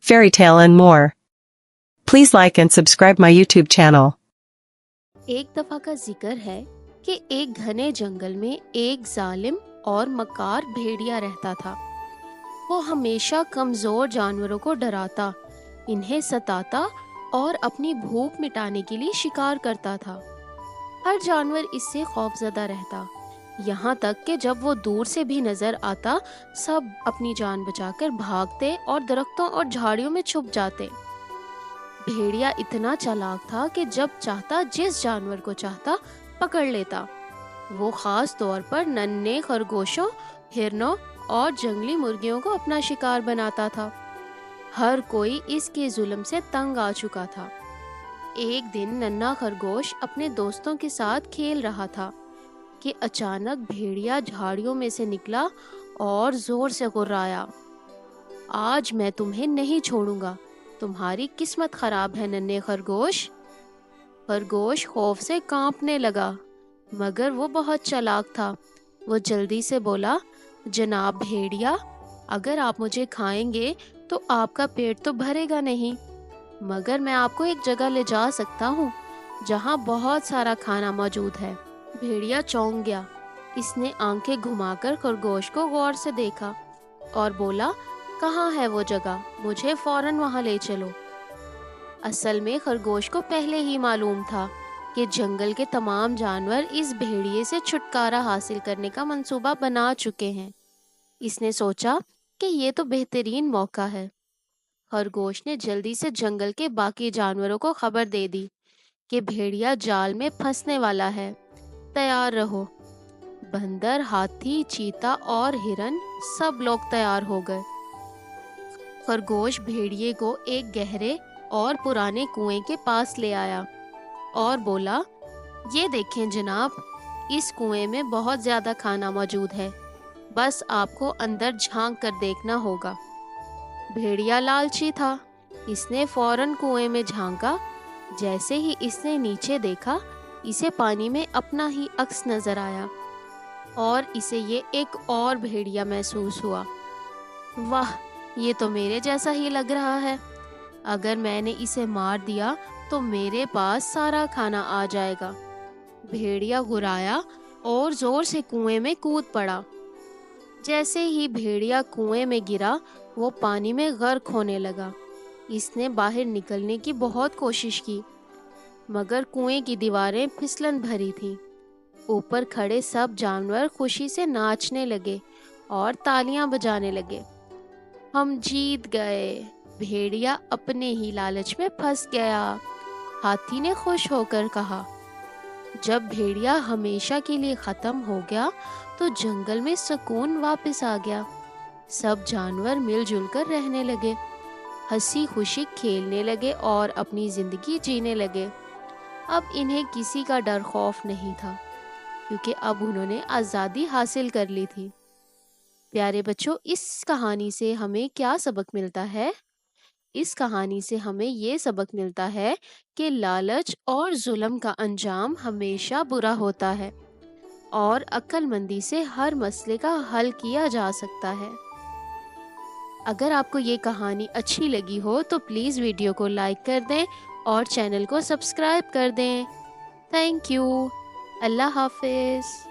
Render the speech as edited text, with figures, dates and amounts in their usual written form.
fairy tale and more. Please like and subscribe my YouTube channel. ایک دفعہ کا ذکر ہے کہ ایک گھنے جنگل میں ایک ظالم اور مکار بھیڑیا رہتا تھا۔ وہ ہمیشہ کمزور جانوروں کو ڈراتا، انہیں ستاتا اور اپنی بھوک مٹانے کے لیے شکار کرتا تھا۔ ہر جانور اس سے خوفزدہ رہتا، یہاں تک کہ جب وہ دور سے بھی نظر آتا سب اپنی جان بچا کر بھاگتے اور درختوں اور جھاڑیوں میں چھپ جاتے۔ بھیڑیا اتنا چالاک تھا کہ جب چاہتا جس جانور کو چاہتا پکڑ لیتا۔ وہ خاص طور پر ننھے خرگوشوں، ہرنوں اور جنگلی مرغیوں کو اپنا شکار بناتا تھا۔ ہر کوئی اس کے ظلم سے تنگ آ چکا تھا۔ ایک دن ننھا خرگوش اپنے دوستوں کے ساتھ کھیل رہا تھا کہ اچانک بھیڑیا جھاڑیوں میں سے نکلا اور زور سے غرایا۔ آج میں تمہیں نہیں چھوڑوں گا، تمہاری قسمت خراب ہے ننھے خرگوش۔ خرگوش خوف سے کانپنے لگا، مگر وہ بہت چالاک تھا۔ وہ جلدی سے بولا، جناب بھیڑیا، اگر آپ مجھے کھائیں گے تو آپ کا پیٹ تو بھرے گا نہیں، مگر میں آپ کو ایک جگہ لے جا سکتا ہوں جہاں بہت سارا کھانا موجود ہے۔ بھیڑیا چونک گیا۔ اس نے آنکھیں گھما کر خرگوش کو غور سے دیکھا اور بولا، کہاں ہے وہ جگہ؟ مجھے فوراً وہاں لے چلو۔ اصل میں خرگوش کو پہلے ہی معلوم تھا کہ جنگل کے تمام جانور اس بھیڑیے سے چھٹکارا حاصل کرنے کا منصوبہ بنا چکے ہیں۔ اس نے سوچا کہ یہ تو بہترین موقع ہے۔ خرگوش نے جلدی سے جنگل کے باقی جانوروں کو خبر دے دی کہ بھیڑیا جال میں پھنسنے والا ہے، تیار رہو۔ بندر، ہاتھی، چیتا اور ہرن سب لوگ تیار ہو گئے۔ خرگوش بھیڑیے کو ایک گہرے اور پرانے کنویں کے پاس لے آیا اور بولا، یہ دیکھیں جناب، اس کنویں میں بہت زیادہ کھانا موجود ہے، بس آپ کو اندر جھانک کر دیکھنا ہوگا۔ بھیڑیا لالچی تھا، اس نے فوراً کنویں میں جھانکا۔ جیسے ہی اس نے نیچے دیکھا، اسے پانی میں اپنا ہی عکس نظر آیا اور اسے یہ ایک اور بھیڑیا محسوس ہوا۔ واہ، یہ تو میرے جیسا ہی لگ رہا ہے۔ اگر میں نے اسے مار دیا تو میرے پاس سارا کھانا آ جائے گا۔ بھیڑیا گھرایا اور زور سے کنویں میں کود پڑا۔ جیسے ہی بھیڑیا کنویں میں گرا، وہ پانی میں غرق ہونے لگا۔ اس نے باہر نکلنے کی بہت کوشش کی، مگر کنویں کی دیواریں پھسلن بھری تھیں۔ اوپر کھڑے سب جانور خوشی سے ناچنے لگے اور تالیاں بجانے لگے۔ ہم جیت گئے، بھیڑیا اپنے ہی لالچ میں پھنس گیا، ہاتھی نے خوش ہو کر کہا۔ جب بھیڑیا ہمیشہ کے لیے ختم ہو گیا تو جنگل میں سکون واپس آ گیا۔ سب جانور مل جل کر رہنے لگے، ہنسی خوشی کھیلنے لگے اور اپنی زندگی جینے لگے۔ اب انہیں کسی کا ڈر خوف نہیں تھا، کیونکہ اب انہوں نے آزادی حاصل کر لی تھی۔ پیارے بچوں، اس کہانی سے ہمیں کیا سبق ملتا ہے؟ اس کہانی سے ہمیں یہ سبق ملتا ہے کہ لالچ اور ظلم کا انجام ہمیشہ برا ہوتا ہے اور عقل مندی سے ہر مسئلے کا حل کیا جا سکتا ہے۔ اگر آپ کو یہ کہانی اچھی لگی ہو تو پلیز ویڈیو کو لائک کر دیں اور چینل کو سبسکرائب کر دیں۔ Thank you. اللہ حافظ۔